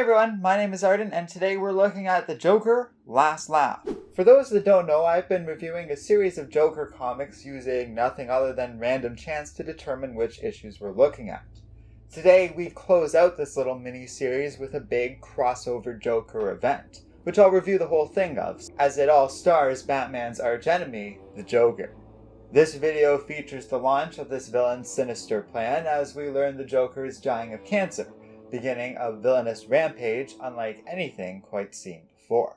Hey everyone, my name is Arden, and today we're looking at the Joker Last Laugh. For those that don't know, I've been reviewing a series of Joker comics using nothing other than random chance to determine which issues we're looking at. Today we close out this little mini-series with a big crossover Joker event, which I'll review the whole thing of, as it all stars Batman's archenemy, the Joker. This video features the launch of this villain's sinister plan as we learn the Joker is dying of cancer, beginning a villainous rampage unlike anything quite seen before.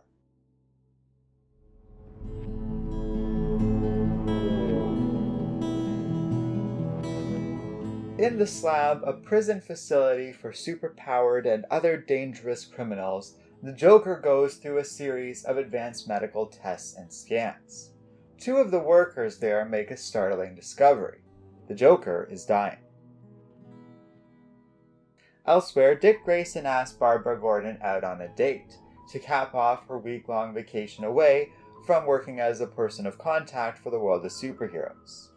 In the Slab, a prison facility for superpowered and other dangerous criminals, the Joker goes through a series of advanced medical tests and scans. Two of the workers there make a startling discovery. The Joker is dying. Elsewhere, Dick Grayson asks Barbara Gordon out on a date to cap off her week-long vacation away from working as a person of contact for the world of superheroes.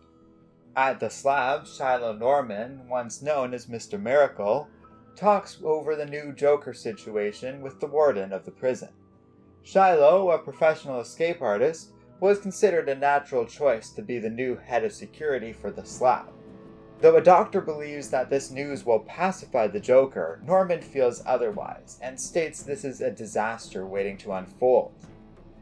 At the Slab, Shiloh Norman, once known as Mr. Miracle, talks over the new Joker situation with the warden of the prison. Shiloh, a professional escape artist, was considered a natural choice to be the new head of security for the Slab. Though a doctor believes that this news will pacify the Joker, Norman feels otherwise, and states this is a disaster waiting to unfold.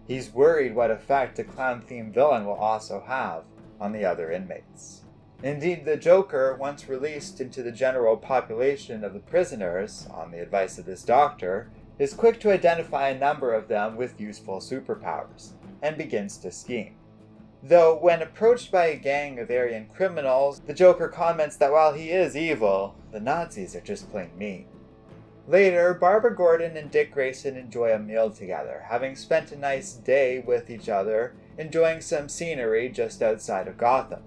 He's worried what effect a clown-themed villain will also have on the other inmates. Indeed, the Joker, once released into the general population of the prisoners, on the advice of this doctor, is quick to identify a number of them with useful superpowers, and begins to scheme. Though, when approached by a gang of Aryan criminals, the Joker comments that while he is evil, the Nazis are just plain mean. Later, Barbara Gordon and Dick Grayson enjoy a meal together, having spent a nice day with each other, enjoying some scenery just outside of Gotham.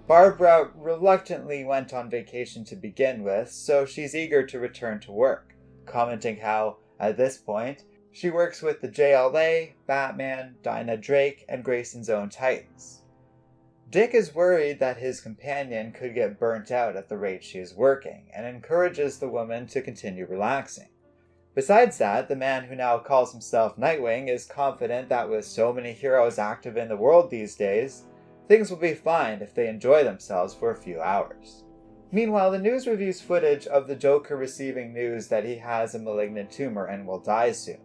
Barbara reluctantly went on vacation to begin with, so she's eager to return to work, commenting how, at this point, she works with the JLA, Batman, Dinah Drake, and Grayson's own Titans. Dick is worried that his companion could get burnt out at the rate she is working, and encourages the woman to continue relaxing. Besides that, the man who now calls himself Nightwing is confident that with so many heroes active in the world these days, things will be fine if they enjoy themselves for a few hours. Meanwhile, the news reviews footage of the Joker receiving news that he has a malignant tumor and will die soon.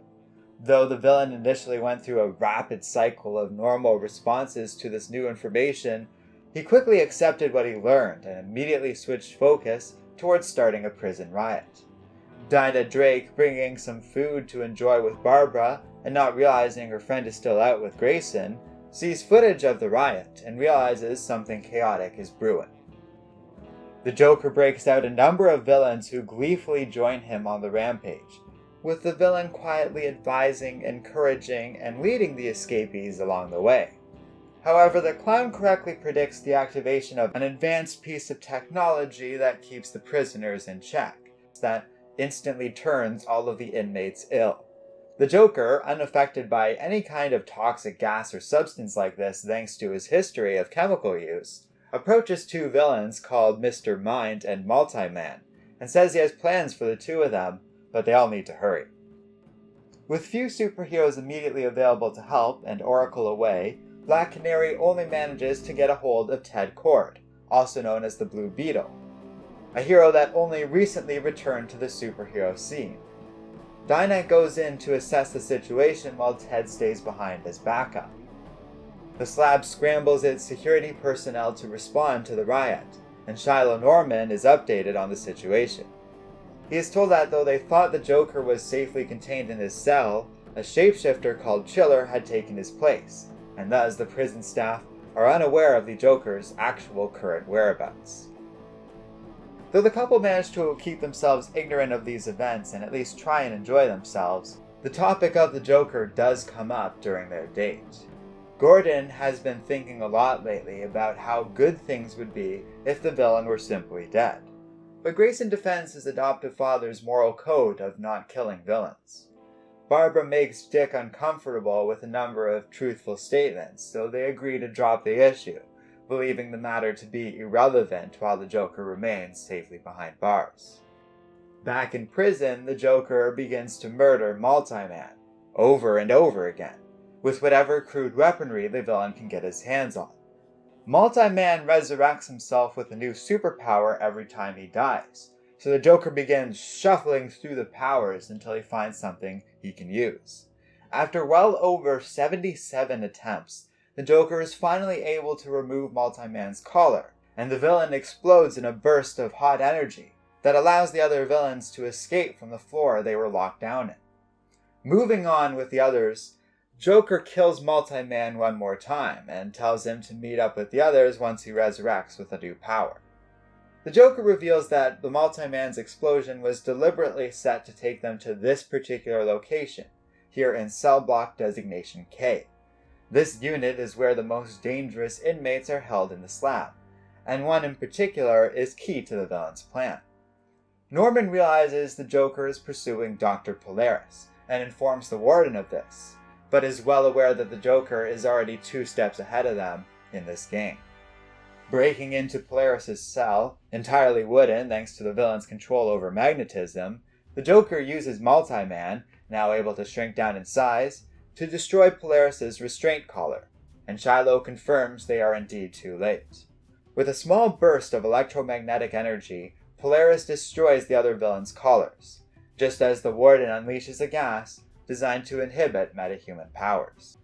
Though the villain initially went through a rapid cycle of normal responses to this new information, he quickly accepted what he learned and immediately switched focus towards starting a prison riot. Dinah Drake, bringing some food to enjoy with Barbara and not realizing her friend is still out with Grayson, sees footage of the riot and realizes something chaotic is brewing. The Joker breaks out a number of villains who gleefully join him on the rampage, with the villain quietly advising, encouraging, and leading the escapees along the way. However, the clown correctly predicts the activation of an advanced piece of technology that keeps the prisoners in check, that instantly turns all of the inmates ill. The Joker, unaffected by any kind of toxic gas or substance like this thanks to his history of chemical use, approaches two villains called Mr. Mind and Multi-Man, and says he has plans for the two of them, but they all need to hurry. With few superheroes immediately available to help and Oracle away, Black Canary only manages to get a hold of Ted Kord, also known as the Blue Beetle, a hero that only recently returned to the superhero scene. Dinah goes in to assess the situation while Ted stays behind as backup. The Slab scrambles its security personnel to respond to the riot, and Shiloh Norman is updated on the situation. He is told that though they thought the Joker was safely contained in his cell, a shapeshifter called Chiller had taken his place, and thus the prison staff are unaware of the Joker's actual current whereabouts. Though the couple manage to keep themselves ignorant of these events and at least try and enjoy themselves, the topic of the Joker does come up during their date. Gordon has been thinking a lot lately about how good things would be if the villain were simply dead. But Grayson defends his adoptive father's moral code of not killing villains. Barbara makes Dick uncomfortable with a number of truthful statements, so they agree to drop the issue, believing the matter to be irrelevant while the Joker remains safely behind bars. Back in prison, the Joker begins to murder Multi-Man over and over again, with whatever crude weaponry the villain can get his hands on. Multi-Man resurrects himself with a new superpower every time he dies, so the Joker begins shuffling through the powers until he finds something he can use. After well over 77 attempts, the Joker is finally able to remove Multi-Man's collar, and the villain explodes in a burst of hot energy that allows the other villains to escape from the floor they were locked down in. Moving on with the others, Joker kills Multi-Man one more time and tells him to meet up with the others once he resurrects with a new power. The Joker reveals that the Multi-Man's explosion was deliberately set to take them to this particular location, here in cell block designation K. This unit is where the most dangerous inmates are held in the Slab, and one in particular is key to the villain's plan. Norman realizes the Joker is pursuing Dr. Polaris, and informs the Warden of this, but is well aware that the Joker is already 2 steps ahead of them in this game. Breaking into Polaris' cell, entirely wooden thanks to the villain's control over magnetism, the Joker uses Multi-Man, now able to shrink down in size, to destroy Polaris' restraint collar, and Shiloh confirms they are indeed too late. With a small burst of electromagnetic energy, Polaris destroys the other villains' collars, just as the Warden unleashes a gas designed to inhibit metahuman powers.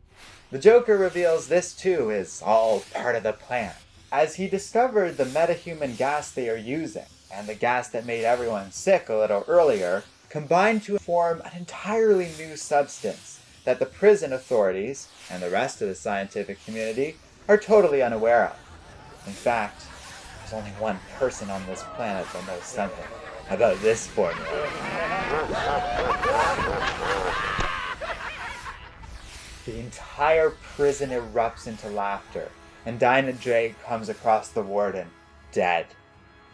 The Joker reveals this too is all part of the plan, as he discovered the metahuman gas they are using, and the gas that made everyone sick a little earlier, combined to form an entirely new substance that the prison authorities, and the rest of the scientific community, are totally unaware of. In fact, there's only one person on this planet that knows something about this formula. The entire prison erupts into laughter, and Dinah Drake comes across the Warden, dead.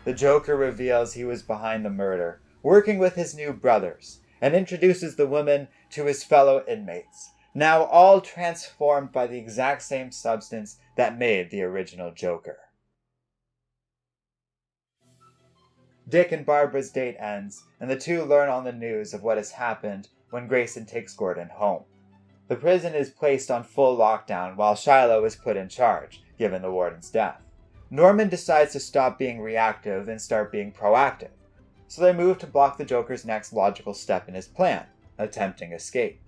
The Joker reveals he was behind the murder, working with his new brothers, and introduces the woman to his fellow inmates, now all transformed by the exact same substance that made the original Joker. Dick and Barbara's date ends, and the two learn on the news of what has happened when Grayson takes Gordon home. The prison is placed on full lockdown while Shiloh is put in charge, given the Warden's death. Norman decides to stop being reactive and start being proactive, so they move to block the Joker's next logical step in his plan, attempting escape.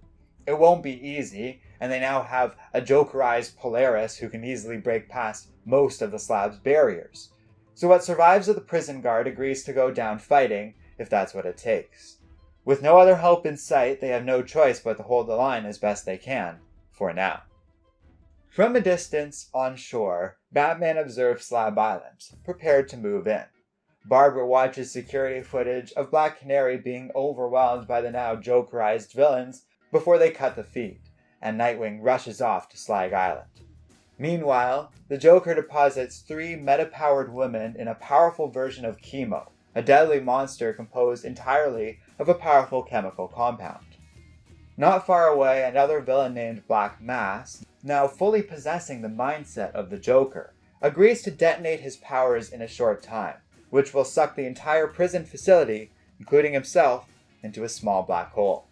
It won't be easy, and they now have a Jokerized Polaris who can easily break past most of the Slab's barriers. So what survives of the prison guard agrees to go down fighting, if that's what it takes. With no other help in sight, they have no choice but to hold the line as best they can, for now. From a distance, on shore, Batman observes Slab Island, prepared to move in. Barbara watches security footage of Black Canary being overwhelmed by the now Jokerized villains before they cut the feed, and Nightwing rushes off to Slag Island. Meanwhile, the Joker deposits 3 meta-powered women in a powerful version of Chemo, a deadly monster composed entirely of a powerful chemical compound. Not far away, another villain named Black Mass, now fully possessing the mindset of the Joker, agrees to detonate his powers in a short time, which will suck the entire prison facility, including himself, into a small black hole.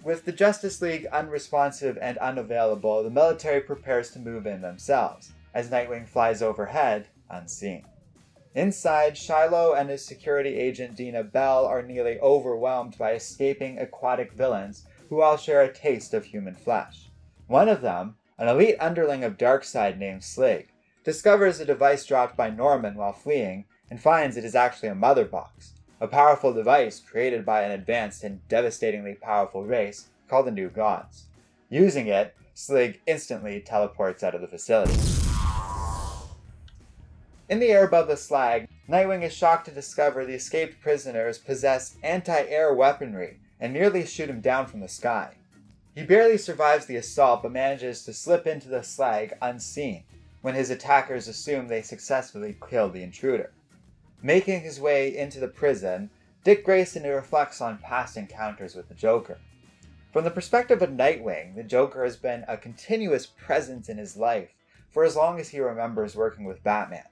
With the Justice League unresponsive and unavailable, the military prepares to move in themselves, as Nightwing flies overhead, unseen. Inside, Shiloh and his security agent Dina Bell are nearly overwhelmed by escaping aquatic villains who all share a taste of human flesh. One of them, an elite underling of Darkseid named Slig, discovers a device dropped by Norman while fleeing and finds it is actually a mother box, a powerful device created by an advanced and devastatingly powerful race called the New Gods. Using it, Slig instantly teleports out of the facility. In the air above the Slag, Nightwing is shocked to discover the escaped prisoners possess anti-air weaponry and nearly shoot him down from the sky. He barely survives the assault but manages to slip into the Slag unseen when his attackers assume they successfully killed the intruder. Making his way into the prison, Dick Grayson reflects on past encounters with the Joker. From the perspective of Nightwing, the Joker has been a continuous presence in his life for as long as he remembers working with Batman.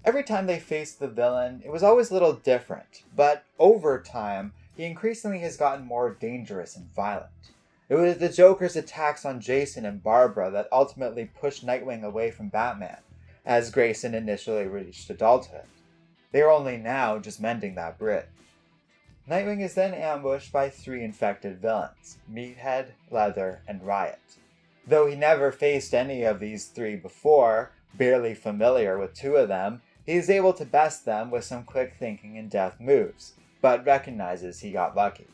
Every time they faced the villain, it was always a little different, but over time, he increasingly has gotten more dangerous and violent. It was the Joker's attacks on Jason and Barbara that ultimately pushed Nightwing away from Batman, as Grayson initially reached adulthood. They are only now just mending that bridge. Nightwing is then ambushed by 3 infected villains, Meathead, Leather, and Riot. Though he never faced any of these 3 before, barely familiar with 2 of them, he is able to best them with some quick thinking and deft moves, but recognizes he got lucky.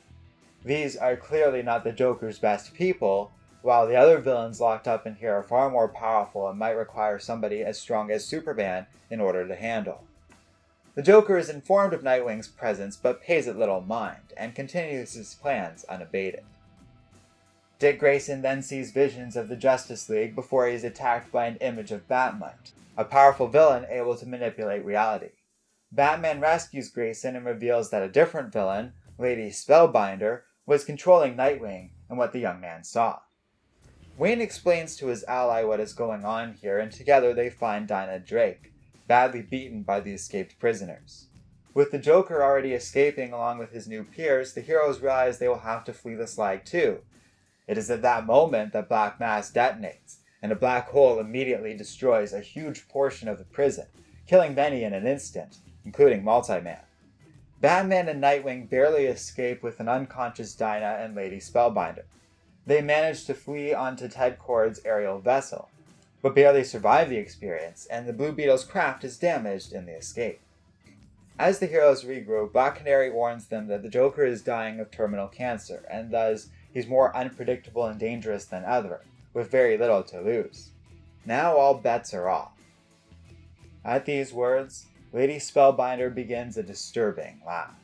These are clearly not the Joker's best people, while the other villains locked up in here are far more powerful and might require somebody as strong as Superman in order to handle. The Joker is informed of Nightwing's presence but pays it little mind, and continues his plans unabated. Dick Grayson then sees visions of the Justice League before he is attacked by an image of Batmite, a powerful villain able to manipulate reality. Batman rescues Grayson and reveals that a different villain, Lady Spellbinder, was controlling Nightwing and what the young man saw. Wayne explains to his ally what is going on here, and together they find Dinah Drake, badly beaten by the escaped prisoners. With the Joker already escaping along with his new peers, the heroes realize they will have to flee the Slag too. It is at that moment that Black Mass detonates, and a black hole immediately destroys a huge portion of the prison, killing many in an instant, including Multi-Man. Batman and Nightwing barely escape with an unconscious Dinah and Lady Spellbinder. They manage to flee onto Ted Kord's aerial vessel, but barely survive the experience, and the Blue Beetle's craft is damaged in the escape. As the heroes regroup, Black Canary warns them that the Joker is dying of terminal cancer, and thus he's more unpredictable and dangerous than ever, with very little to lose. Now all bets are off. At these words, Lady Spellbinder begins a disturbing laugh.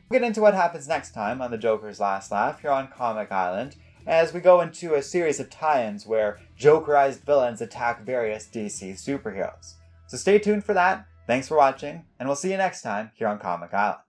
We'll get into what happens next time on the Joker's Last Laugh here on Comic Island, as we go into a series of tie-ins where Jokerized villains attack various DC superheroes. So stay tuned for that, thanks for watching, and we'll see you next time here on Comic Island.